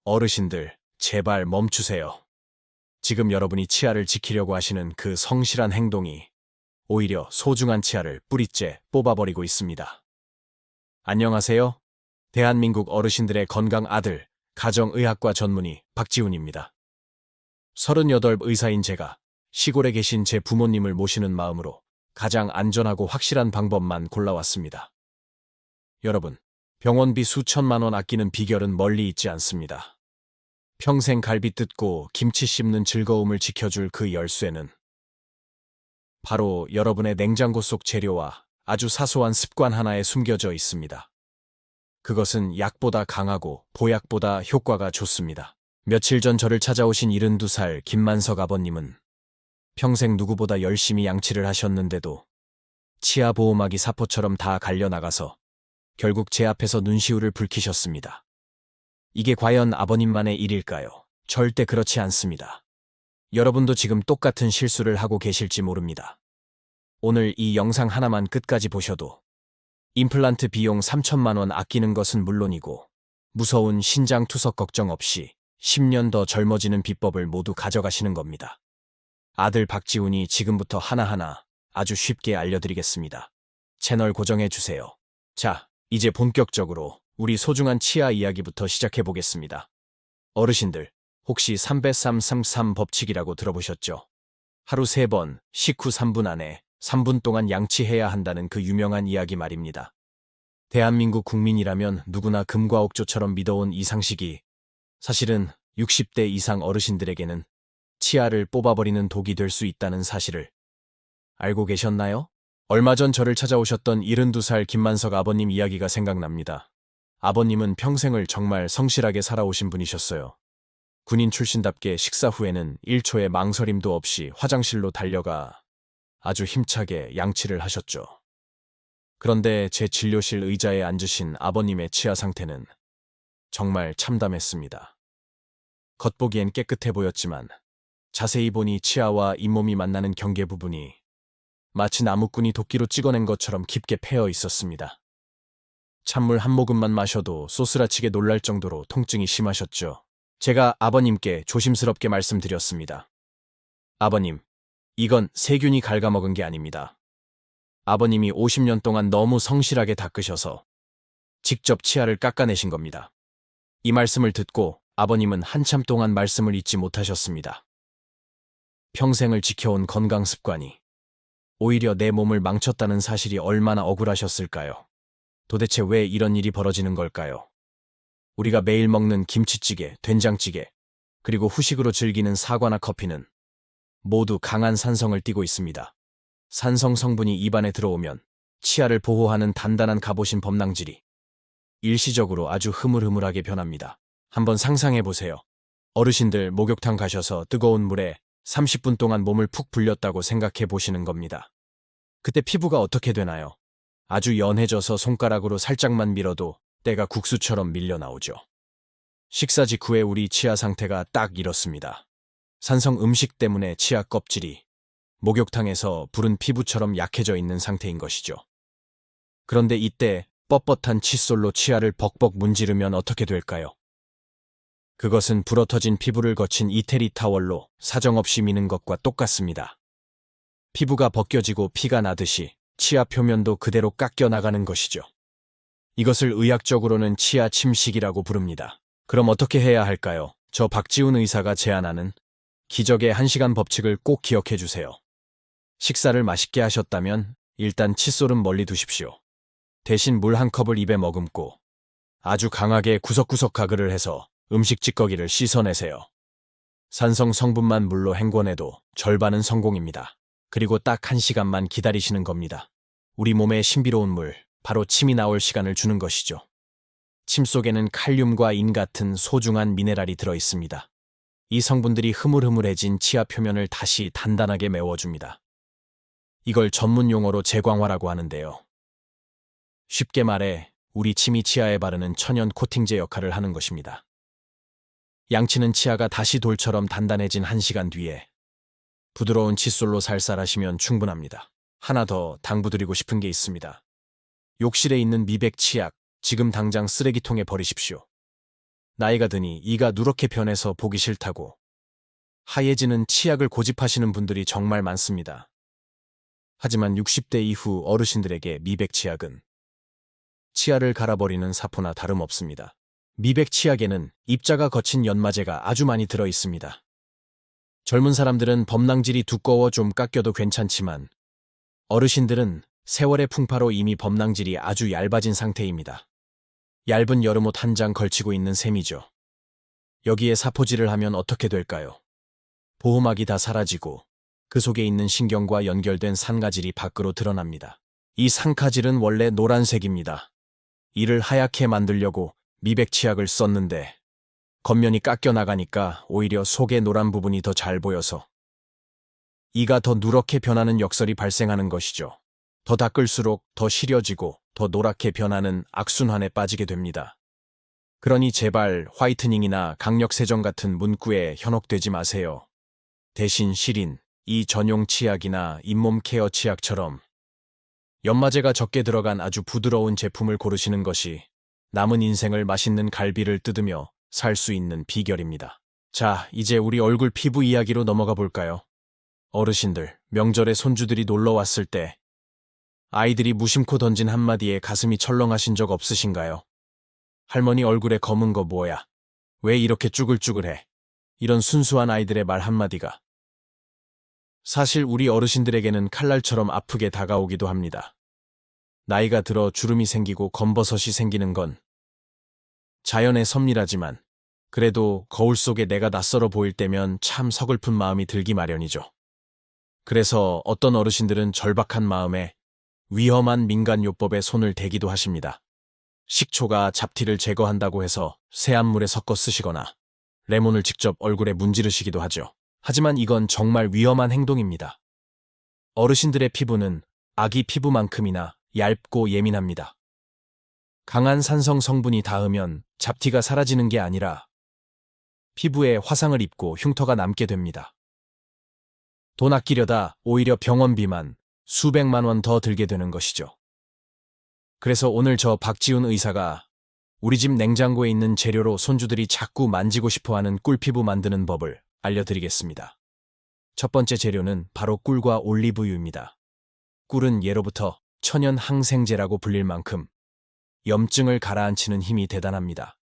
어르신들, 제발 멈추세요. 지금 여러분이 치아를 지키려고 하시는 그 성실한 행동이 오히려 소중한 치아를 뿌리째 뽑아버리고 있습니다. 안녕하세요. 대한민국 어르신들의 건강 아들, 가정의학과 전문의 박지훈입니다. 38 의사인 제가 시골에 계신 제 부모님을 모시는 마음으로 가장 안전하고 확실한 방법만 골라왔습니다. 여러분, 병원비 수천만 원 아끼는 비결은 멀리 있지 않습니다. 평생 갈비 뜯고 김치 씹는 즐거움을 지켜줄 그 열쇠는 바로 여러분의 냉장고 속 재료와 아주 사소한 습관 하나에 숨겨져 있습니다. 그것은 약보다 강하고 보약보다 효과가 좋습니다. 며칠 전 저를 찾아오신 72살 김만석 아버님은 평생 누구보다 열심히 양치를 하셨는데도 치아 보호막이 사포처럼 다 갈려나가서 결국 제 앞에서 눈시울을 붉히셨습니다. 이게 과연 아버님만의 일일까요? 절대 그렇지 않습니다. 여러분도 지금 똑같은 실수를 하고 계실지 모릅니다. 오늘 이 영상 하나만 끝까지 보셔도 임플란트 비용 3천만 원 아끼는 것은 물론이고 무서운 신장 투석 걱정 없이 10년 더 젊어지는 비법을 모두 가져가시는 겁니다. 아들 박지훈이 지금부터 하나하나 아주 쉽게 알려드리겠습니다. 채널 고정해주세요. 자, 이제 본격적으로 우리 소중한 치아 이야기부터 시작해보겠습니다. 어르신들, 혹시 3배333 법칙이라고 들어보셨죠? 하루 3번, 식후 3분 안에 3분 동안 양치해야 한다는 그 유명한 이야기 말입니다. 대한민국 국민이라면 누구나 금과 옥조처럼 믿어온 이 상식이 사실은 60대 이상 어르신들에게는 치아를 뽑아버리는 독이 될 수 있다는 사실을 알고 계셨나요? 얼마 전 저를 찾아오셨던 72살 김만석 아버님 이야기가 생각납니다. 아버님은 평생을 정말 성실하게 살아오신 분이셨어요. 군인 출신답게 식사 후에는 1초의 망설임도 없이 화장실로 달려가 아주 힘차게 양치를 하셨죠. 그런데 제 진료실 의자에 앉으신 아버님의 치아 상태는 정말 참담했습니다. 겉보기엔 깨끗해 보였지만 자세히 보니 치아와 잇몸이 만나는 경계 부분이 마치 나무꾼이 도끼로 찍어낸 것처럼 깊게 패여 있었습니다. 찬물 한 모금만 마셔도 소스라치게 놀랄 정도로 통증이 심하셨죠. 제가 아버님께 조심스럽게 말씀드렸습니다. 아버님, 이건 세균이 갉아먹은 게 아닙니다. 아버님이 50년 동안 너무 성실하게 닦으셔서 직접 치아를 깎아내신 겁니다. 이 말씀을 듣고 아버님은 한참 동안 말씀을 잇지 못하셨습니다. 평생을 지켜온 건강 습관이 오히려 내 몸을 망쳤다는 사실이 얼마나 억울하셨을까요? 도대체 왜 이런 일이 벌어지는 걸까요? 우리가 매일 먹는 김치찌개, 된장찌개, 그리고 후식으로 즐기는 사과나 커피는 모두 강한 산성을 띠고 있습니다. 산성 성분이 입안에 들어오면 치아를 보호하는 단단한 갑옷인 범낭질이 일시적으로 아주 흐물흐물하게 변합니다. 한번 상상해보세요. 어르신들 목욕탕 가셔서 뜨거운 물에 30분 동안 몸을 푹 불렸다고 생각해 보시는 겁니다. 그때 피부가 어떻게 되나요? 아주 연해져서 손가락으로 살짝만 밀어도 때가 국수처럼 밀려 나오죠. 식사 직후에 우리 치아 상태가 딱 이렇습니다. 산성 음식 때문에 치아 껍질이 목욕탕에서 부른 피부처럼 약해져 있는 상태인 것이죠. 그런데 이때 뻣뻣한 칫솔로 치아를 벅벅 문지르면 어떻게 될까요? 그것은 불어터진 피부를 거친 이태리 타월로 사정없이 미는 것과 똑같습니다. 피부가 벗겨지고 피가 나듯이 치아 표면도 그대로 깎여 나가는 것이죠. 이것을 의학적으로는 치아 침식이라고 부릅니다. 그럼 어떻게 해야 할까요? 저 박지훈 의사가 제안하는 기적의 1시간 법칙을 꼭 기억해 주세요. 식사를 맛있게 하셨다면 일단 칫솔은 멀리 두십시오. 대신 물 한 컵을 입에 머금고 아주 강하게 구석구석 가글을 해서 음식 찌꺼기를 씻어내세요. 산성 성분만 물로 헹궈내도 절반은 성공입니다. 그리고 딱 1시간만 기다리시는 겁니다. 우리 몸에 신비로운 물, 바로 침이 나올 시간을 주는 것이죠. 침 속에는 칼륨과 인 같은 소중한 미네랄이 들어있습니다. 이 성분들이 흐물흐물해진 치아 표면을 다시 단단하게 메워줍니다. 이걸 전문 용어로 재광화라고 하는데요. 쉽게 말해 우리 침이 치아에 바르는 천연 코팅제 역할을 하는 것입니다. 양치는 치아가 다시 돌처럼 단단해진 1시간 뒤에 부드러운 칫솔로 살살하시면 충분합니다. 하나 더 당부드리고 싶은 게 있습니다. 욕실에 있는 미백 치약, 지금 당장 쓰레기통에 버리십시오. 나이가 드니 이가 누렇게 변해서 보기 싫다고. 하얘지는 치약을 고집하시는 분들이 정말 많습니다. 하지만 60대 이후 어르신들에게 미백 치약은 치아를 갈아버리는 사포나 다름없습니다. 미백 치약에는 입자가 거친 연마제가 아주 많이 들어 있습니다. 젊은 사람들은 범낭질이 두꺼워 좀 깎여도 괜찮지만 어르신들은 세월의 풍파로 이미 범낭질이 아주 얇아진 상태입니다. 얇은 여름옷 한 장 걸치고 있는 셈이죠. 여기에 사포질을 하면 어떻게 될까요? 보호막이 다 사라지고 그 속에 있는 신경과 연결된 산가질이 밖으로 드러납니다. 이 산가질은 원래 노란색입니다. 이를 하얗게 만들려고 미백 치약을 썼는데 겉면이 깎여 나가니까 오히려 속의 노란 부분이 더 잘 보여서 이가 더 누렇게 변하는 역설이 발생하는 것이죠. 더 닦을수록 더 시려지고 더 노랗게 변하는 악순환에 빠지게 됩니다. 그러니 제발 화이트닝이나 강력세정 같은 문구에 현혹되지 마세요. 대신 시린, 이 전용 치약이나 잇몸 케어 치약처럼 연마제가 적게 들어간 아주 부드러운 제품을 고르시는 것이 남은 인생을 맛있는 갈비를 뜯으며 살 수 있는 비결입니다. 자, 이제 우리 얼굴 피부 이야기로 넘어가 볼까요? 어르신들, 명절에 손주들이 놀러 왔을 때 아이들이 무심코 던진 한마디에 가슴이 철렁하신 적 없으신가요? 할머니 얼굴에 검은 거 뭐야? 왜 이렇게 쭈글쭈글해? 이런 순수한 아이들의 말 한마디가 사실 우리 어르신들에게는 칼날처럼 아프게 다가오기도 합니다. 나이가 들어 주름이 생기고 검버섯이 생기는 건 자연의 섭리라지만 그래도 거울 속에 내가 낯설어 보일 때면 참 서글픈 마음이 들기 마련이죠. 그래서 어떤 어르신들은 절박한 마음에 위험한 민간요법에 손을 대기도 하십니다. 식초가 잡티를 제거한다고 해서 새한물에 섞어 쓰시거나 레몬을 직접 얼굴에 문지르시기도 하죠. 하지만 이건 정말 위험한 행동입니다. 어르신들의 피부는 아기 피부만큼이나 얇고 예민합니다. 강한 산성 성분이 닿으면 잡티가 사라지는 게 아니라 피부에 화상을 입고 흉터가 남게 됩니다. 돈 아끼려다 오히려 병원비만 수백만 원 더 들게 되는 것이죠. 그래서 오늘 저 박지훈 의사가 우리 집 냉장고에 있는 재료로 손주들이 자꾸 만지고 싶어하는 꿀피부 만드는 법을 알려드리겠습니다. 첫 번째 재료는 바로 꿀과 올리브유입니다. 꿀은 예로부터 천연 항생제라고 불릴 만큼 염증을 가라앉히는 힘이 대단합니다.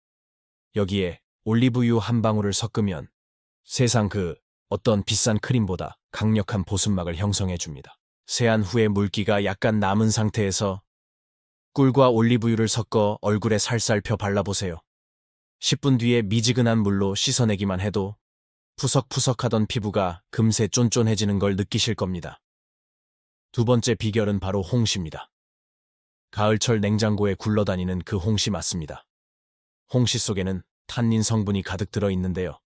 여기에 올리브유 한 방울을 섞으면 세상 그 어떤 비싼 크림보다 강력한 보습막을 형성해줍니다. 세안 후에 물기가 약간 남은 상태에서 꿀과 올리브유를 섞어 얼굴에 살살 펴 발라보세요. 10분 뒤에 미지근한 물로 씻어내기만 해도 푸석푸석하던 피부가 금세 쫀쫀해지는 걸 느끼실 겁니다. 두 번째 비결은 바로 홍시입니다. 가을철 냉장고에 굴러다니는 그 홍시 맞습니다. 홍시 속에는 탄닌 성분이 가득 들어 있는데요.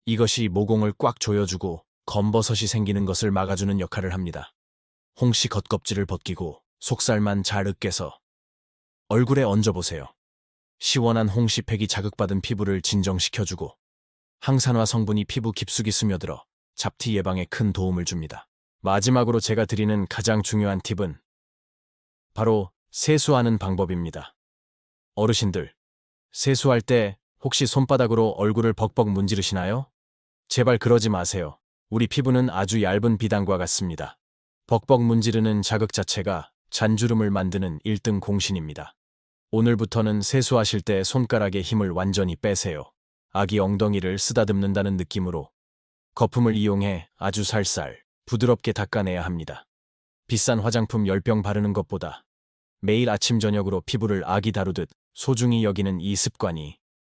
이것이 모공을 꽉 조여주고 검버섯이 생기는 것을 막아주는 역할을 합니다. 홍시 겉껍질을 벗기고 속살만 잘 으깨서 얼굴에 얹어보세요. 시원한 홍시팩이 자극받은 피부를 진정시켜주고 항산화 성분이 피부 깊숙이 스며들어 잡티 예방에 큰 도움을 줍니다. 마지막으로 제가 드리는 가장 중요한 팁은 바로 세수하는 방법입니다. 어르신들, 세수할 때 혹시 손바닥으로 얼굴을 벅벅 문지르시나요? 제발 그러지 마세요. 우리 피부는 아주 얇은 비단과 같습니다. 벅벅 문지르는 자극 자체가 잔주름을 만드는 1등 공신입니다. 오늘부터는 세수하실 때 손가락에 힘을 완전히 빼세요. 아기 엉덩이를 쓰다듬는다는 느낌으로 거품을 이용해 아주 살살 부드럽게 닦아내야 합니다. 비싼 화장품 10병 바르는 것보다 매일 아침 저녁으로 피부를 아기 다루듯 소중히 여기는 이 습관이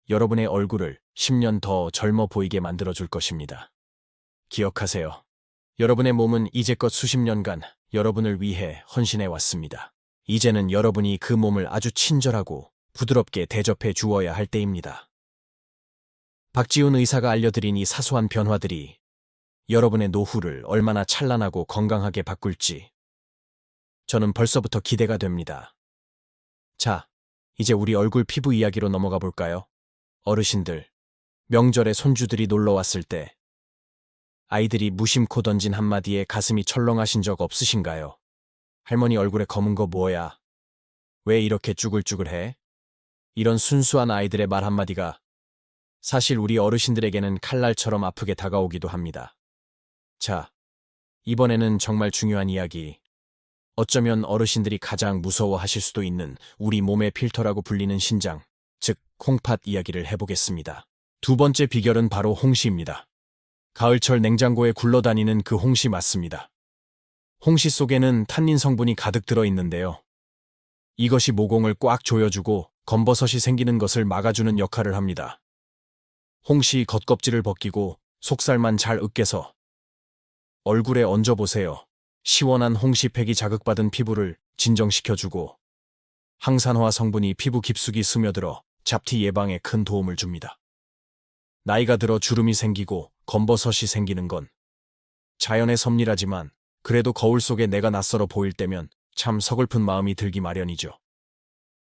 여러분의 얼굴을 10년 더 젊어 보이게 만들어줄 것입니다. 기억하세요. 여러분의 몸은 이제껏 수십 년간 여러분을 위해 헌신해 왔습니다. 이제는 여러분이 그 몸을 아주 친절하고 부드럽게 대접해 주어야 할 때입니다. 박지훈 의사가 알려드린 이 사소한 변화들이 여러분의 노후를 얼마나 찬란하고 건강하게 바꿀지 저는 벌써부터 기대가 됩니다. 자, 이제 우리 얼굴 피부 이야기로 넘어가 볼까요? 어르신들, 명절에 손주들이 놀러 왔을 때 아이들이 무심코 던진 한마디에 가슴이 철렁하신 적 없으신가요? 할머니 얼굴에 검은 거 뭐야? 왜 이렇게 쭈글쭈글해? 이런 순수한 아이들의 말 한마디가 사실 우리 어르신들에게는 칼날처럼 아프게 다가오기도 합니다. 자, 이번에는 정말 중요한 이야기. 어쩌면 어르신들이 가장 무서워하실 수도 있는 우리 몸의 필터라고 불리는 신장, 즉 콩팥 이야기를 해보겠습니다. 두 번째 비결은 바로 홍시입니다. 가을철 냉장고에 굴러다니는 그 홍시 맞습니다. 홍시 속에는 탄닌 성분이 가득 들어 있는데요. 이것이 모공을 꽉 조여주고 검버섯이 생기는 것을 막아주는 역할을 합니다. 홍시 겉껍질을 벗기고 속살만 잘 으깨서 얼굴에 얹어보세요. 시원한 홍시팩이 자극받은 피부를 진정시켜주고 항산화 성분이 피부 깊숙이 스며들어 잡티 예방에 큰 도움을 줍니다. 나이가 들어 주름이 생기고 검버섯이 생기는 건 자연의 섭리라지만 그래도 거울 속에 내가 낯설어 보일 때면 참 서글픈 마음이 들기 마련이죠.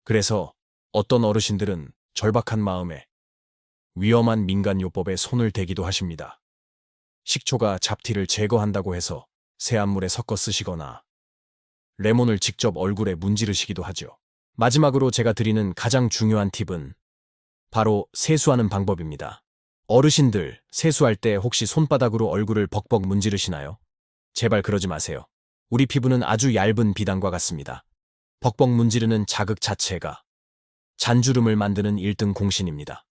그래서 어떤 어르신들은 절박한 마음에 위험한 민간요법에 손을 대기도 하십니다. 식초가 잡티를 제거한다고 해서 새한물에 섞어 쓰시거나 레몬을 직접 얼굴에 문지르시기도 하죠. 마지막으로 제가 드리는 가장 중요한 팁은 바로 세수하는 방법입니다. 어르신들, 세수할 때 혹시 손바닥으로 얼굴을 벅벅 문지르시나요? 제발 그러지 마세요. 우리 피부는 아주 얇은 비단과 같습니다. 벅벅 문지르는 자극 자체가 잔주름을 만드는 1등 공신입니다.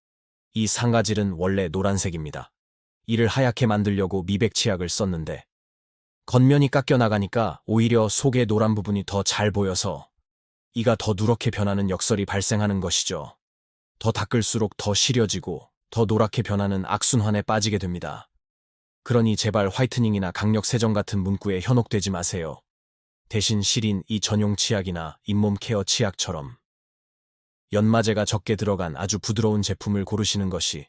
이 상아질은 원래 노란색입니다. 이를 하얗게 만들려고 미백 치약을 썼는데 겉면이 깎여 나가니까 오히려 속의 노란 부분이 더 잘 보여서 이가 더 누렇게 변하는 역설이 발생하는 것이죠. 더 닦을수록 더 시려지고 더 노랗게 변하는 악순환에 빠지게 됩니다. 그러니 제발 화이트닝이나 강력 세정 같은 문구에 현혹되지 마세요. 대신 실인 이 전용 치약이나 잇몸 케어 치약처럼 연마제가 적게 들어간 아주 부드러운 제품을 고르시는 것이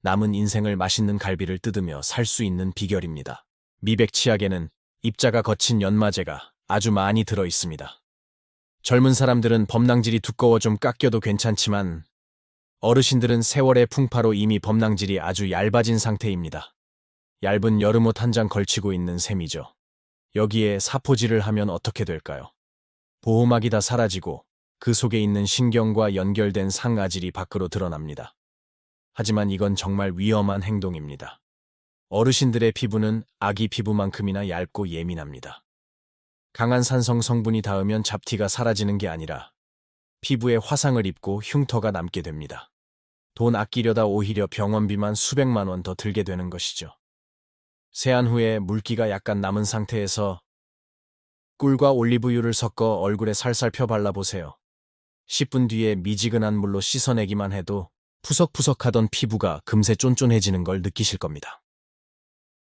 남은 인생을 맛있는 갈비를 뜯으며 살 수 있는 비결입니다. 미백 치약에는 입자가 거친 연마제가 아주 많이 들어 있습니다. 젊은 사람들은 범낭질이 두꺼워 좀 깎여도 괜찮지만 어르신들은 세월의 풍파로 이미 범낭질이 아주 얇아진 상태입니다. 얇은 여름옷 한 장 걸치고 있는 셈이죠. 여기에 사포질을 하면 어떻게 될까요? 보호막이 다 사라지고 그 속에 있는 신경과 연결된 상아질이 밖으로 드러납니다. 하지만 이건 정말 위험한 행동입니다. 어르신들의 피부는 아기 피부만큼이나 얇고 예민합니다. 강한 산성 성분이 닿으면 잡티가 사라지는 게 아니라 피부에 화상을 입고 흉터가 남게 됩니다. 돈 아끼려다 오히려 병원비만 수백만 원 더 들게 되는 것이죠. 세안 후에 물기가 약간 남은 상태에서 꿀과 올리브유를 섞어 얼굴에 살살 펴 발라보세요. 10분 뒤에 미지근한 물로 씻어내기만 해도 푸석푸석하던 피부가 금세 쫀쫀해지는 걸 느끼실 겁니다.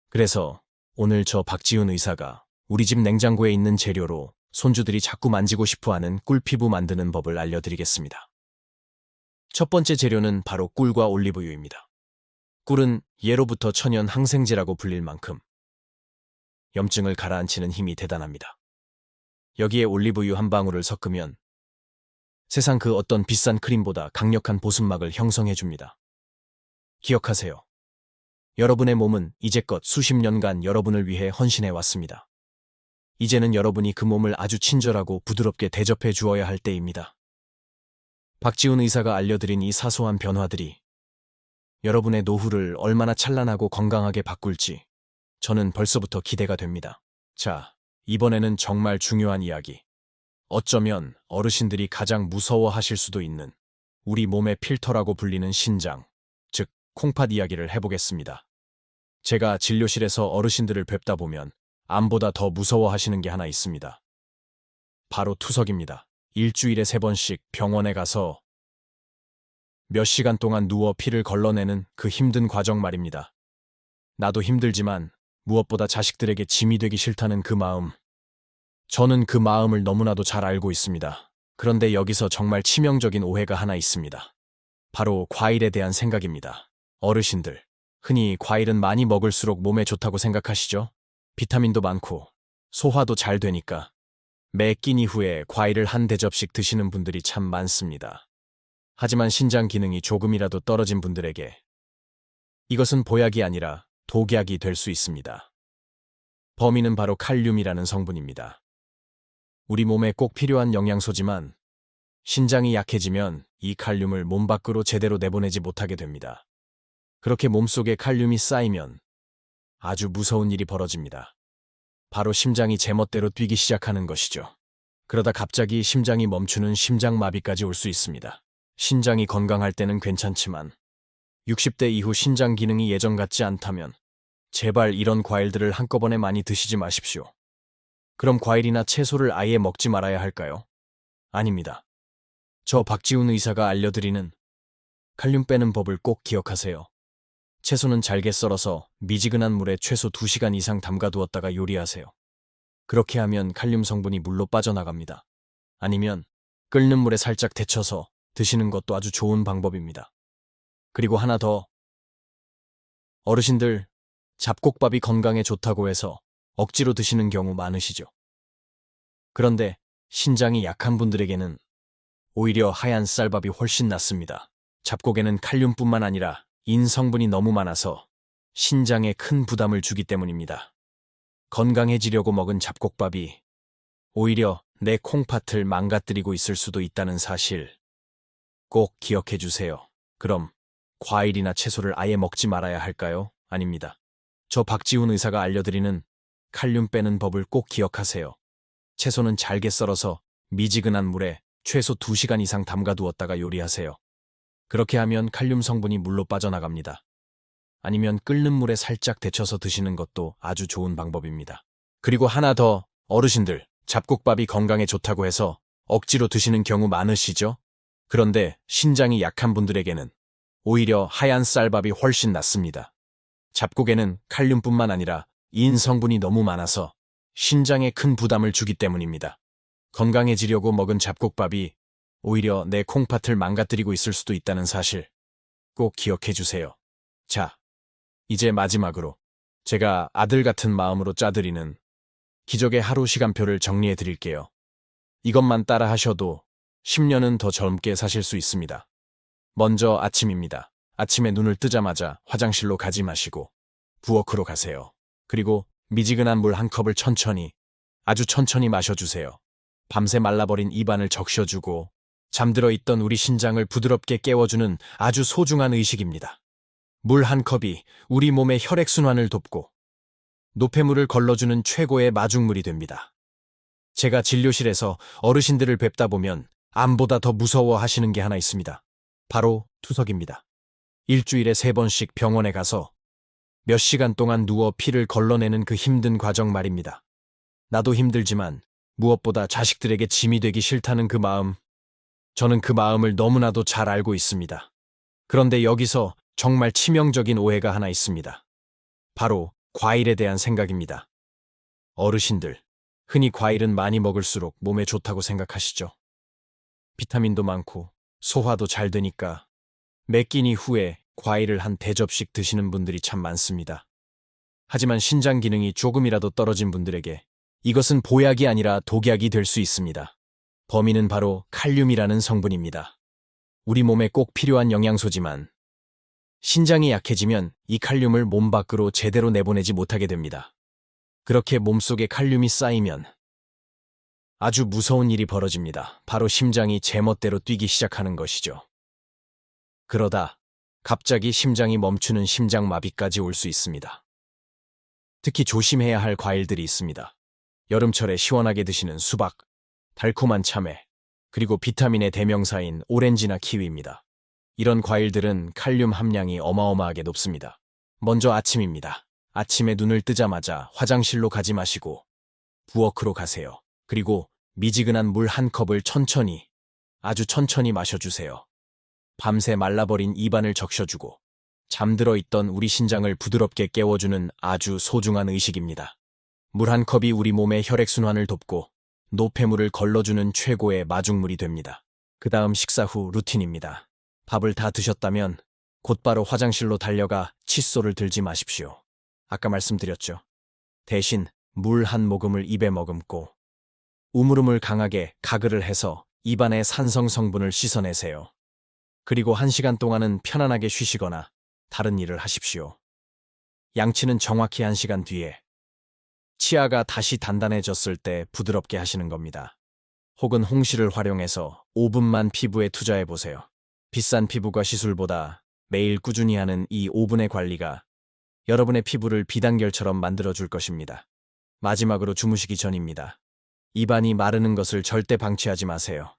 그래서 오늘 저 박지훈 의사가 우리 집 냉장고에 있는 재료로 손주들이 자꾸 만지고 싶어하는 꿀피부 만드는 법을 알려드리겠습니다. 첫 번째 재료는 바로 꿀과 올리브유입니다. 꿀은 예로부터 천연 항생제라고 불릴 만큼 염증을 가라앉히는 힘이 대단합니다. 여기에 올리브유 한 방울을 섞으면 세상 그 어떤 비싼 크림보다 강력한 보습막을 형성해줍니다. 기억하세요. 여러분의 몸은 이제껏 수십 년간 여러분을 위해 헌신해왔습니다. 이제는 여러분이 그 몸을 아주 친절하고 부드럽게 대접해 주어야 할 때입니다. 박지훈 의사가 알려드린 이 사소한 변화들이 여러분의 노후를 얼마나 찬란하고 건강하게 바꿀지 저는 벌써부터 기대가 됩니다. 자, 이번에는 정말 중요한 이야기. 어쩌면 어르신들이 가장 무서워하실 수도 있는 우리 몸의 필터라고 불리는 신장, 즉 콩팥 이야기를 해보겠습니다. 제가 진료실에서 어르신들을 뵙다 보면 암보다 더 무서워하시는 게 하나 있습니다. 바로 투석입니다. 일주일에 3번씩 병원에 가서 몇 시간 동안 누워 피를 걸러내는 그 힘든 과정 말입니다. 나도 힘들지만 무엇보다 자식들에게 짐이 되기 싫다는 그 마음. 저는 그 마음을 너무나도 잘 알고 있습니다. 그런데 여기서 정말 치명적인 오해가 하나 있습니다. 바로 과일에 대한 생각입니다. 어르신들, 흔히 과일은 많이 먹을수록 몸에 좋다고 생각하시죠? 비타민도 많고 소화도 잘 되니까 매 끼니 후에 과일을 한 대접씩 드시는 분들이 참 많습니다. 하지만 신장 기능이 조금이라도 떨어진 분들에게 이것은 보약이 아니라 독약이 될 수 있습니다. 범인은 바로 칼륨이라는 성분입니다. 우리 몸에 꼭 필요한 영양소지만 신장이 약해지면 이 칼륨을 몸 밖으로 제대로 내보내지 못하게 됩니다. 그렇게 몸속에 칼륨이 쌓이면 아주 무서운 일이 벌어집니다. 바로 심장이 제멋대로 뛰기 시작하는 것이죠. 그러다 갑자기 심장이 멈추는 심장마비까지 올 수 있습니다. 신장이 건강할 때는 괜찮지만 60대 이후 신장 기능이 예전 같지 않다면 제발 이런 과일들을 한꺼번에 많이 드시지 마십시오. 그럼 과일이나 채소를 아예 먹지 말아야 할까요? 아닙니다. 저 박지훈 의사가 알려드리는 칼륨 빼는 법을 꼭 기억하세요. 채소는 잘게 썰어서 미지근한 물에 최소 2시간 이상 담가두었다가 요리하세요. 그렇게 하면 칼륨 성분이 물로 빠져나갑니다. 아니면 끓는 물에 살짝 데쳐서 드시는 것도 아주 좋은 방법입니다. 그리고 하나 더. 어르신들, 잡곡밥이 건강에 좋다고 해서 억지로 드시는 경우 많으시죠? 그런데 신장이 약한 분들에게는 오히려 하얀 쌀밥이 훨씬 낫습니다. 잡곡에는 칼륨뿐만 아니라 인 성분이 너무 많아서 신장에 큰 부담을 주기 때문입니다. 건강해지려고 먹은 잡곡밥이 오히려 내 콩팥을 망가뜨리고 있을 수도 있다는 사실 꼭 기억해 주세요. 그럼 과일이나 채소를 아예 먹지 말아야 할까요? 아닙니다. 저 박지훈 의사가 알려드리는 칼륨 빼는 법을 꼭 기억하세요. 채소는 잘게 썰어서 미지근한 물에 최소 2시간 이상 담가두었다가 요리하세요. 그렇게 하면 칼륨 성분이 물로 빠져나갑니다. 아니면 끓는 물에 살짝 데쳐서 드시는 것도 아주 좋은 방법입니다. 그리고 하나 더, 어르신들, 잡곡밥이 건강에 좋다고 해서 억지로 드시는 경우 많으시죠? 그런데 신장이 약한 분들에게는 오히려 하얀 쌀밥이 훨씬 낫습니다. 잡곡에는 칼륨뿐만 아니라 인 성분이 너무 많아서 신장에 큰 부담을 주기 때문입니다. 건강해지려고 먹은 잡곡밥이 오히려 내 콩팥을 망가뜨리고 있을 수도 있다는 사실 꼭 기억해 주세요. 자, 이제 마지막으로 제가 아들 같은 마음으로 짜드리는 기적의 하루 시간표를 정리해 드릴게요. 이것만 따라 하셔도 10년은 더 젊게 사실 수 있습니다. 먼저 아침입니다. 아침에 눈을 뜨자마자 화장실로 가지 마시고 부엌으로 가세요. 그리고 미지근한 물 한 컵을 천천히, 아주 천천히 마셔주세요. 밤새 말라버린 입안을 적셔주고 잠들어 있던 우리 신장을 부드럽게 깨워주는 아주 소중한 의식입니다. 물 한 컵이 우리 몸의 혈액순환을 돕고 노폐물을 걸러주는 최고의 마중물이 됩니다. 제가 진료실에서 어르신들을 뵙다 보면 암보다 더 무서워하시는 게 하나 있습니다. 바로 투석입니다. 일주일에 3번씩 병원에 가서 몇 시간 동안 누워 피를 걸러내는 그 힘든 과정 말입니다. 나도 힘들지만 무엇보다 자식들에게 짐이 되기 싫다는 그 마음, 저는 그 마음을 너무나도 잘 알고 있습니다. 그런데 여기서 정말 치명적인 오해가 하나 있습니다. 바로 과일에 대한 생각입니다. 어르신들, 흔히 과일은 많이 먹을수록 몸에 좋다고 생각하시죠? 비타민도 많고 소화도 잘 되니까 매 끼니 후에 과일을 한 대접씩 드시는 분들이 참 많습니다. 하지만 신장 기능이 조금이라도 떨어진 분들에게 이것은 보약이 아니라 독약이 될 수 있습니다. 범인은 바로 칼륨이라는 성분입니다. 우리 몸에 꼭 필요한 영양소지만 신장이 약해지면 이 칼륨을 몸 밖으로 제대로 내보내지 못하게 됩니다. 그렇게 몸속에 칼륨이 쌓이면 아주 무서운 일이 벌어집니다. 바로 심장이 제멋대로 뛰기 시작하는 것이죠. 그러다 갑자기 심장이 멈추는 심장마비까지 올 수 있습니다. 특히 조심해야 할 과일들이 있습니다. 여름철에 시원하게 드시는 수박, 달콤한 참외, 그리고 비타민의 대명사인 오렌지나 키위입니다. 이런 과일들은 칼륨 함량이 어마어마하게 높습니다. 먼저 아침입니다. 아침에 눈을 뜨자마자 화장실로 가지 마시고 부엌으로 가세요. 그리고 미지근한 물 한 컵을 천천히, 아주 천천히 마셔주세요. 밤새 말라버린 입안을 적셔주고 잠들어 있던 우리 신장을 부드럽게 깨워주는 아주 소중한 의식입니다. 물 한 컵이 우리 몸의 혈액순환을 돕고 노폐물을 걸러주는 최고의 마중물이 됩니다. 그 다음 식사 후 루틴입니다. 밥을 다 드셨다면 곧바로 화장실로 달려가 칫솔을 들지 마십시오. 아까 말씀드렸죠. 대신 물 한 모금을 입에 머금고 우물우물 강하게 가글을 해서 입안의 산성 성분을 씻어내세요. 그리고 1시간 동안은 편안하게 쉬시거나 다른 일을 하십시오. 양치는 정확히 1시간 뒤에 치아가 다시 단단해졌을 때 부드럽게 하시는 겁니다. 혹은 홍시를 활용해서 5분만 피부에 투자해보세요. 비싼 피부과 시술보다 매일 꾸준히 하는 이 5분의 관리가 여러분의 피부를 비단결처럼 만들어줄 것입니다. 마지막으로 주무시기 전입니다. 입안이 마르는 것을 절대 방치하지 마세요.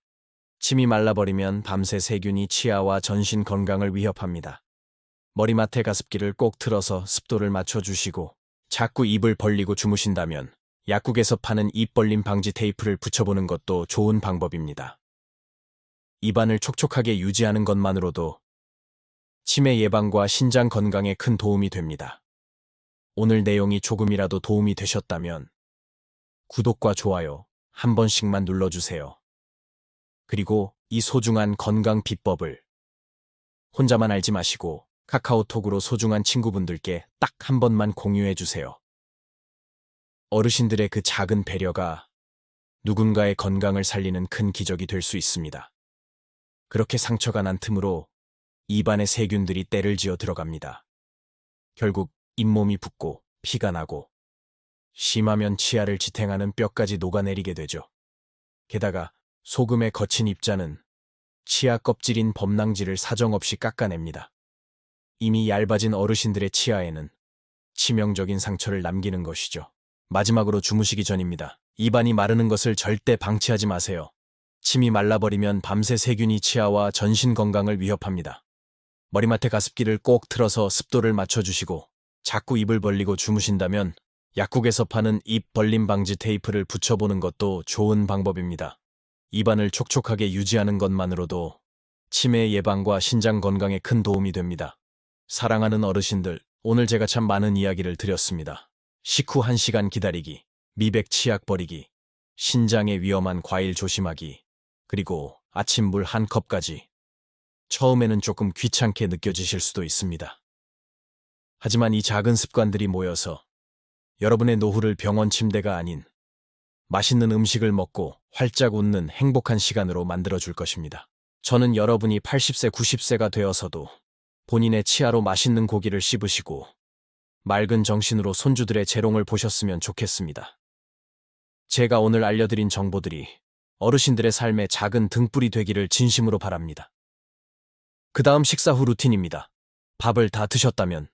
침이 말라버리면 밤새 세균이 치아와 전신 건강을 위협합니다. 머리맡에 가습기를 꼭 틀어서 습도를 맞춰주시고 자꾸 입을 벌리고 주무신다면 약국에서 파는 입 벌림 방지 테이프를 붙여보는 것도 좋은 방법입니다. 입안을 촉촉하게 유지하는 것만으로도 치매 예방과 신장 건강에 큰 도움이 됩니다. 오늘 내용이 조금이라도 도움이 되셨다면 구독과 좋아요 한 번씩만 눌러주세요. 그리고 이 소중한 건강 비법을 혼자만 알지 마시고 카카오톡으로 소중한 친구분들께 딱 한 번만 공유해주세요. 어르신들의 그 작은 배려가 누군가의 건강을 살리는 큰 기적이 될 수 있습니다. 그렇게 상처가 난 틈으로 입안의 세균들이 때를 지어 들어갑니다. 결국 잇몸이 붓고 피가 나고 심하면 치아를 지탱하는 뼈까지 녹아내리게 되죠. 게다가 소금의 거친 입자는 치아 껍질인 범랑지를 사정없이 깎아냅니다. 이미 얇아진 어르신들의 치아에는 치명적인 상처를 남기는 것이죠. 마지막으로 주무시기 전입니다. 입안이 마르는 것을 절대 방치하지 마세요. 침이 말라버리면 밤새 세균이 치아와 전신 건강을 위협합니다. 머리맡에 가습기를 꼭 틀어서 습도를 맞춰주시고 자꾸 입을 벌리고 주무신다면 약국에서 파는 입 벌림 방지 테이프를 붙여보는 것도 좋은 방법입니다. 입안을 촉촉하게 유지하는 것만으로도 치매 예방과 신장 건강에 큰 도움이 됩니다. 사랑하는 어르신들, 오늘 제가 참 많은 이야기를 드렸습니다. 식후 1시간 기다리기, 미백 치약 버리기, 신장에 위험한 과일 조심하기, 그리고 아침 물 1컵까지. 처음에는 조금 귀찮게 느껴지실 수도 있습니다. 하지만 이 작은 습관들이 모여서 여러분의 노후를 병원 침대가 아닌 맛있는 음식을 먹고 활짝 웃는 행복한 시간으로 만들어줄 것입니다. 저는 여러분이 80세, 90세가 되어서도 본인의 치아로 맛있는 고기를 씹으시고 맑은 정신으로 손주들의 재롱을 보셨으면 좋겠습니다. 제가 오늘 알려드린 정보들이 어르신들의 삶의 작은 등불이 되기를 진심으로 바랍니다. 그 다음 식사 후 루틴입니다. 밥을 다 드셨다면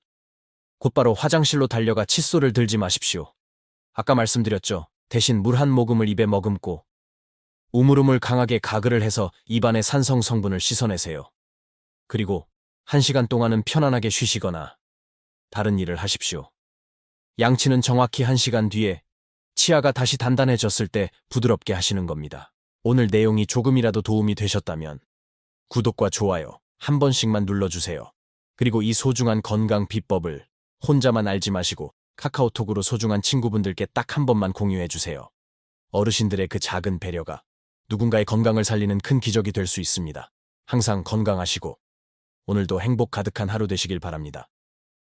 곧바로 화장실로 달려가 칫솔을 들지 마십시오. 아까 말씀드렸죠. 대신 물 한 모금을 입에 머금고 우물우물 강하게 가글을 해서 입안의 산성 성분을 씻어내세요. 그리고 1시간 동안은 편안하게 쉬시거나 다른 일을 하십시오. 양치는 정확히 1시간 뒤에 치아가 다시 단단해졌을 때 부드럽게 하시는 겁니다. 오늘 내용이 조금이라도 도움이 되셨다면 구독과 좋아요 한 번씩만 눌러주세요. 그리고 이 소중한 건강 비법을 혼자만 알지 마시고 카카오톡으로 소중한 친구분들께 딱 한 번만 공유해주세요. 어르신들의 그 작은 배려가 누군가의 건강을 살리는 큰 기적이 될 수 있습니다. 항상 건강하시고 오늘도 행복 가득한 하루 되시길 바랍니다.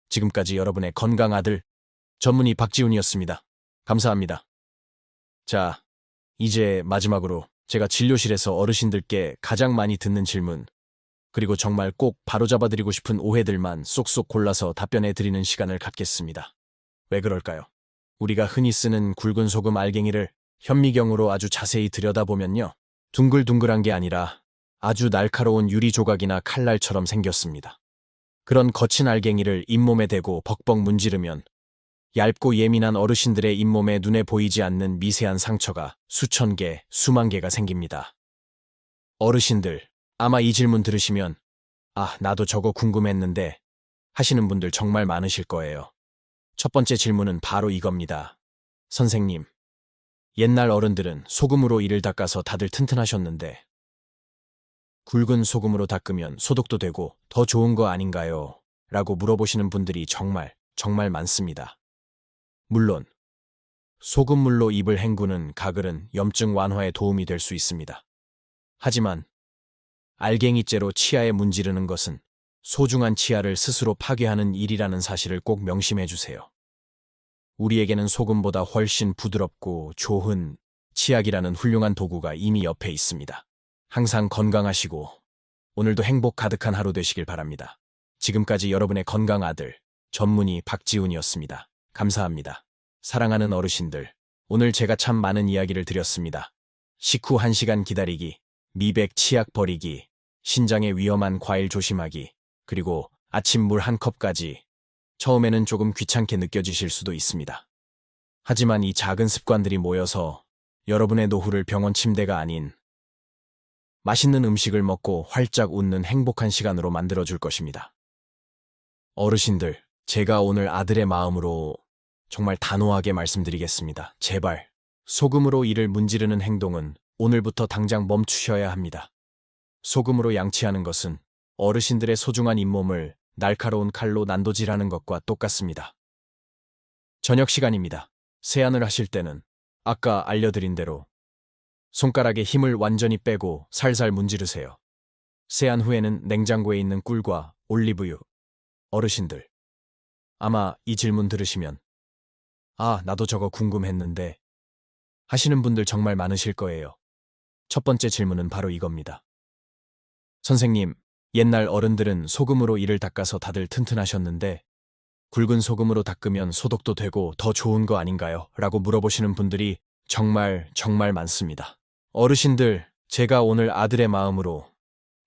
지금까지 여러분의 건강 아들 전문의 박지훈이었습니다. 감사합니다. 자, 이제 마지막으로 제가 진료실에서 어르신들께 가장 많이 듣는 질문, 그리고 정말 꼭 바로잡아드리고 싶은 오해들만 쏙쏙 골라서 답변해드리는 시간을 갖겠습니다. 왜 그럴까요? 우리가 흔히 쓰는 굵은 소금 알갱이를 현미경으로 아주 자세히 들여다보면요. 둥글둥글한 게 아니라 아주 날카로운 유리 조각이나 칼날처럼 생겼습니다. 그런 거친 알갱이를 잇몸에 대고 벅벅 문지르면 얇고 예민한 어르신들의 잇몸에 눈에 보이지 않는 미세한 상처가 수천 개, 수만 개가 생깁니다. 어르신들, 아마 이 질문 들으시면 아, 나도 저거 궁금했는데 하시는 분들 정말 많으실 거예요. 첫 번째 질문은 바로 이겁니다. 선생님, 옛날 어른들은 소금으로 이를 닦아서 다들 튼튼하셨는데 굵은 소금으로 닦으면 소독도 되고 더 좋은 거 아닌가요? 라고 물어보시는 분들이 정말 많습니다. 물론 소금물로 입을 헹구는 가글은 염증 완화에 도움이 될 수 있습니다. 하지만 알갱이째로 치아에 문지르는 것은 소중한 치아를 스스로 파괴하는 일이라는 사실을 꼭 명심해 주세요. 우리에게는 소금보다 훨씬 부드럽고 좋은 치약이라는 훌륭한 도구가 이미 옆에 있습니다. 항상 건강하시고 오늘도 행복 가득한 하루 되시길 바랍니다. 지금까지 여러분의 건강 아들 전문의 박지훈이었습니다. 감사합니다. 사랑하는 어르신들, 오늘 제가 참 많은 이야기를 드렸습니다. 식후 1시간 기다리기, 미백 치약 버리기, 신장에 위험한 과일 조심하기, 그리고 아침 물 한 컵까지 처음에는 조금 귀찮게 느껴지실 수도 있습니다. 하지만 이 작은 습관들이 모여서 여러분의 노후를 병원 침대가 아닌 맛있는 음식을 먹고 활짝 웃는 행복한 시간으로 만들어줄 것입니다. 어르신들, 제가 오늘 아들의 마음으로 정말 단호하게 말씀드리겠습니다. 제발, 소금으로 이를 문지르는 행동은 오늘부터 당장 멈추셔야 합니다. 소금으로 양치하는 것은 어르신들의 소중한 잇몸을 날카로운 칼로 난도질하는 것과 똑같습니다. 저녁 시간입니다. 세안을 하실 때는 아까 알려드린 대로 손가락에 힘을 완전히 빼고 살살 문지르세요. 세안 후에는 냉장고에 있는 꿀과 올리브유. 어르신들, 아마 이 질문 들으시면 나도 저거 궁금했는데 하시는 분들 정말 많으실 거예요. 첫 번째 질문은 바로 이겁니다. 선생님, 옛날 어른들은 소금으로 이를 닦아서 다들 튼튼하셨는데 굵은 소금으로 닦으면 소독도 되고 더 좋은 거 아닌가요? 라고 물어보시는 분들이 정말 많습니다. 어르신들, 제가 오늘 아들의 마음으로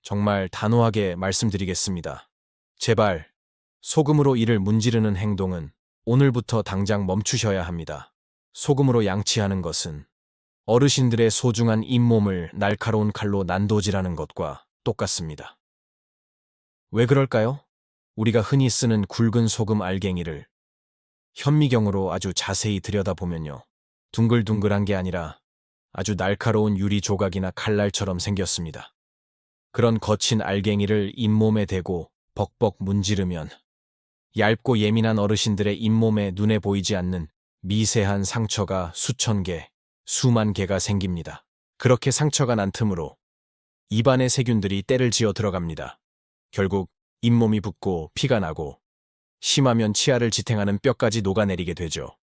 정말 단호하게 말씀드리겠습니다. 제발, 소금으로 이를 문지르는 행동은 오늘부터 당장 멈추셔야 합니다. 소금으로 양치하는 것은 어르신들의 소중한 잇몸을 날카로운 칼로 난도질하는 것과 똑같습니다. 왜 그럴까요? 우리가 흔히 쓰는 굵은 소금 알갱이를 현미경으로 아주 자세히 들여다보면요. 둥글둥글한 게 아니라 아주 날카로운 유리 조각이나 칼날처럼 생겼습니다. 그런 거친 알갱이를 잇몸에 대고 벅벅 문지르면 얇고 예민한 어르신들의 잇몸에 눈에 보이지 않는 미세한 상처가 수천 개, 수만 개가 생깁니다. 그렇게 상처가 난 틈으로 입안의 세균들이 때를 지어 들어갑니다. 결국 잇몸이 붓고 피가 나고 심하면 치아를 지탱하는 뼈까지 녹아내리게 되죠.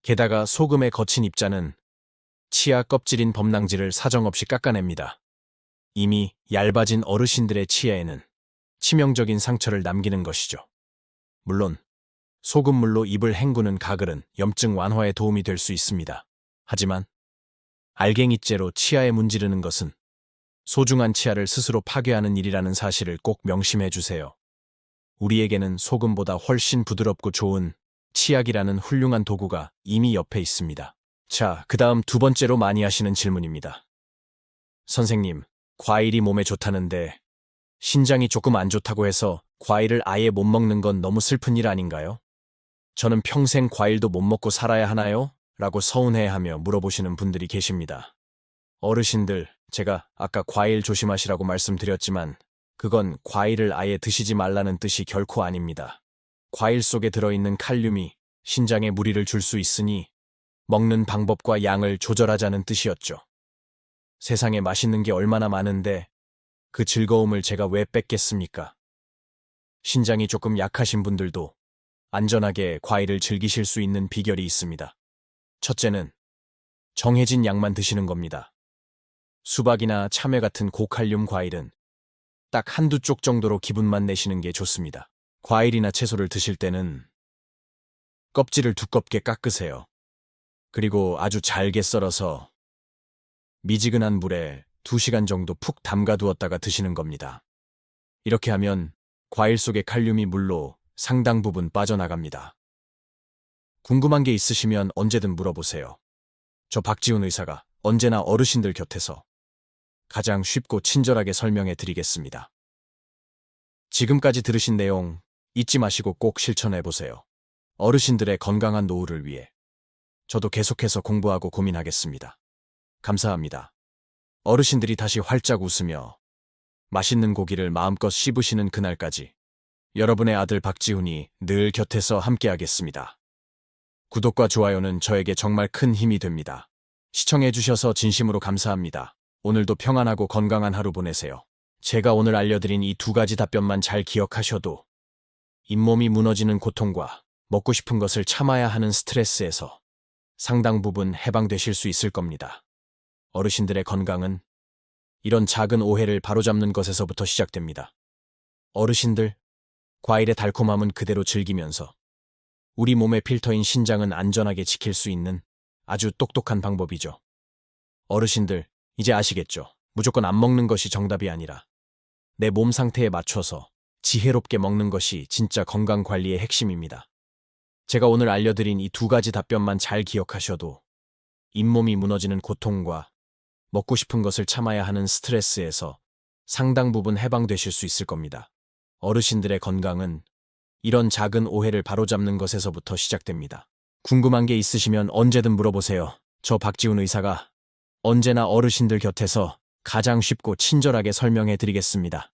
게다가 소금의 거친 입자는 치아 껍질인 범랑지를 사정없이 깎아냅니다. 이미 얇아진 어르신들의 치아에는 치명적인 상처를 남기는 것이죠. 물론 소금물로 입을 헹구는 가글은 염증 완화에 도움이 될 수 있습니다. 하지만 알갱이째로 치아에 문지르는 것은 소중한 치아를 스스로 파괴하는 일이라는 사실을 꼭 명심해 주세요. 우리에게는 소금보다 훨씬 부드럽고 좋은 치약이라는 훌륭한 도구가 이미 옆에 있습니다. 자, 그 다음 두 번째로 많이 하시는 질문입니다. 선생님, 과일이 몸에 좋다는데 신장이 조금 안 좋다고 해서 과일을 아예 못 먹는 건 너무 슬픈 일 아닌가요? 저는 평생 과일도 못 먹고 살아야 하나요? 라고 서운해하며 물어보시는 분들이 계십니다. 어르신들, 제가 아까 과일 조심하시라고 말씀드렸지만 그건 과일을 아예 드시지 말라는 뜻이 결코 아닙니다. 과일 속에 들어있는 칼륨이 신장에 무리를 줄 수 있으니 먹는 방법과 양을 조절하자는 뜻이었죠. 세상에 맛있는 게 얼마나 많은데 그 즐거움을 제가 왜 뺏겠습니까? 신장이 조금 약하신 분들도 안전하게 과일을 즐기실 수 있는 비결이 있습니다. 첫째는 정해진 양만 드시는 겁니다. 수박이나 참외 같은 고칼륨 과일은 딱 한두 쪽 정도로 기분만 내시는 게 좋습니다. 과일이나 채소를 드실 때는 껍질을 두껍게 깎으세요. 그리고 아주 잘게 썰어서 미지근한 물에 2시간 정도 푹 담가두었다가 드시는 겁니다. 이렇게 하면 과일 속의 칼륨이 물로 상당 부분 빠져나갑니다. 궁금한 게 있으시면 언제든 물어보세요. 저 박지훈 의사가 언제나 어르신들 곁에서 가장 쉽고 친절하게 설명해 드리겠습니다. 지금까지 들으신 내용 잊지 마시고 꼭 실천해 보세요. 어르신들의 건강한 노후를 위해 저도 계속해서 공부하고 고민하겠습니다. 감사합니다. 어르신들이 다시 활짝 웃으며 맛있는 고기를 마음껏 씹으시는 그날까지 여러분의 아들 박지훈이 늘 곁에서 함께하겠습니다. 구독과 좋아요는 저에게 정말 큰 힘이 됩니다. 시청해주셔서 진심으로 감사합니다. 오늘도 평안하고 건강한 하루 보내세요. 제가 오늘 알려드린 이 두 가지 답변만 잘 기억하셔도 잇몸이 무너지는 고통과 먹고 싶은 것을 참아야 하는 스트레스에서 상당 부분 해방되실 수 있을 겁니다. 어르신들의 건강은 이런 작은 오해를 바로잡는 것에서부터 시작됩니다. 어르신들, 과일의 달콤함은 그대로 즐기면서 우리 몸의 필터인 신장은 안전하게 지킬 수 있는 아주 똑똑한 방법이죠. 어르신들, 이제 아시겠죠? 무조건 안 먹는 것이 정답이 아니라 내 몸 상태에 맞춰서 지혜롭게 먹는 것이 진짜 건강 관리의 핵심입니다. 제가 오늘 알려드린 이 두 가지 답변만 잘 기억하셔도 잇몸이 무너지는 고통과 먹고 싶은 것을 참아야 하는 스트레스에서 상당 부분 해방되실 수 있을 겁니다. 어르신들의 건강은 이런 작은 오해를 바로잡는 것에서부터 시작됩니다. 궁금한 게 있으시면 언제든 물어보세요. 저 박지훈 의사가 언제나 어르신들 곁에서 가장 쉽고 친절하게 설명해 드리겠습니다.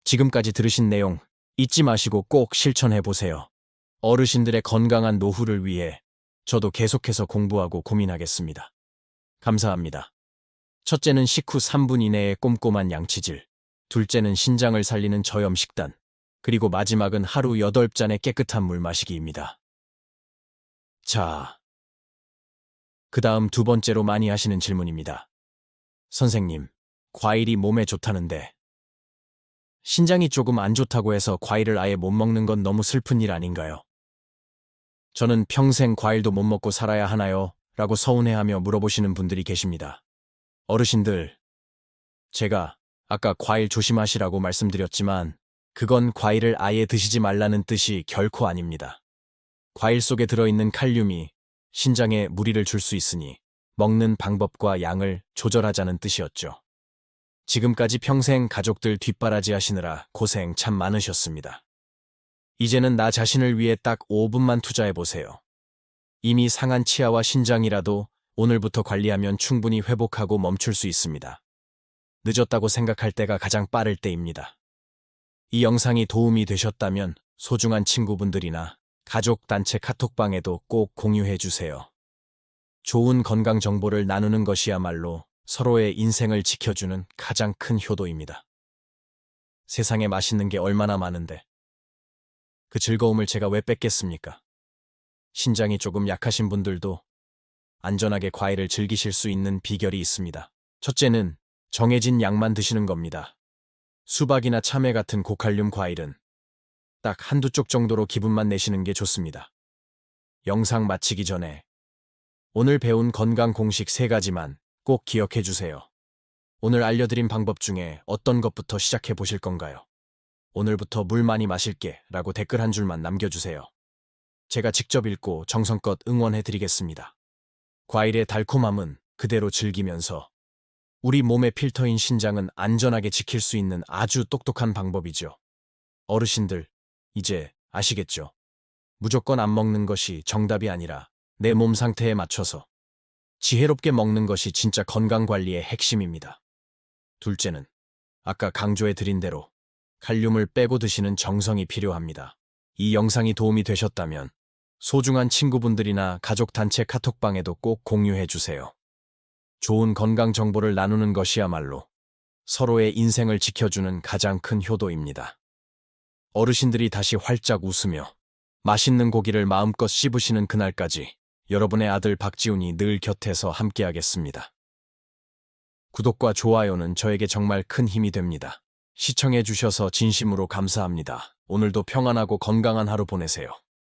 지금까지 들으신 내용 잊지 마시고 꼭 실천해 보세요. 어르신들의 건강한 노후를 위해 저도 계속해서 공부하고 고민하겠습니다. 감사합니다. 첫째는 식후 3분 이내의 꼼꼼한 양치질, 둘째는 신장을 살리는 저염 식단, 그리고 마지막은 하루 8잔의 깨끗한 물 마시기입니다. 자, 그 다음 두 번째로 많이 하시는 질문입니다. 선생님, 과일이 몸에 좋다는데 신장이 조금 안 좋다고 해서 과일을 아예 못 먹는 건 너무 슬픈 일 아닌가요? 저는 평생 과일도 못 먹고 살아야 하나요? 라고 서운해하며 물어보시는 분들이 계십니다. 어르신들, 제가 아까 과일 조심하시라고 말씀드렸지만 그건 과일을 아예 드시지 말라는 뜻이 결코 아닙니다. 과일 속에 들어있는 칼륨이 신장에 무리를 줄 수 있으니 먹는 방법과 양을 조절하자는 뜻이었죠. 지금까지 평생 가족들 뒷바라지 하시느라 고생 참 많으셨습니다. 이제는 나 자신을 위해 딱 5분만 투자해보세요. 이미 상한 치아와 신장이라도 오늘부터 관리하면 충분히 회복하고 멈출 수 있습니다. 늦었다고 생각할 때가 가장 빠를 때입니다. 이 영상이 도움이 되셨다면 소중한 친구분들이나 가족 단체 카톡방에도 꼭 공유해주세요. 좋은 건강 정보를 나누는 것이야말로 서로의 인생을 지켜주는 가장 큰 효도입니다. 세상에 맛있는 게 얼마나 많은데 그 즐거움을 제가 왜 뺏겠습니까? 신장이 조금 약하신 분들도 안전하게 과일을 즐기실 수 있는 비결이 있습니다. 첫째는 정해진 양만 드시는 겁니다. 수박이나 참외 같은 고칼륨 과일은 딱 한두 쪽 정도로 기분만 내시는 게 좋습니다. 영상 마치기 전에 오늘 배운 건강 공식 3가지만 꼭 기억해 주세요. 오늘 알려드린 방법 중에 어떤 것부터 시작해 보실 건가요? 오늘부터 물 많이 마실게 라고 댓글 한 줄만 남겨주세요. 제가 직접 읽고 정성껏 응원해 드리겠습니다. 과일의 달콤함은 그대로 즐기면서 우리 몸의 필터인 신장은 안전하게 지킬 수 있는 아주 똑똑한 방법이죠. 어르신들, 이제 아시겠죠? 무조건 안 먹는 것이 정답이 아니라 내 몸 상태에 맞춰서 지혜롭게 먹는 것이 진짜 건강관리의 핵심입니다. 둘째는 아까 강조해 드린 대로 칼륨을 빼고 드시는 정성이 필요합니다. 이 영상이 도움이 되셨다면 소중한 친구분들이나 가족 단체 카톡방에도 꼭 공유해 주세요. 좋은 건강 정보를 나누는 것이야말로 서로의 인생을 지켜주는 가장 큰 효도입니다. 어르신들이 다시 활짝 웃으며 맛있는 고기를 마음껏 씹으시는 그날까지 여러분의 아들 박지훈이 늘 곁에서 함께하겠습니다. 구독과 좋아요는 저에게 정말 큰 힘이 됩니다. 시청해 주셔서 진심으로 감사합니다. 오늘도 평안하고 건강한 하루 보내세요.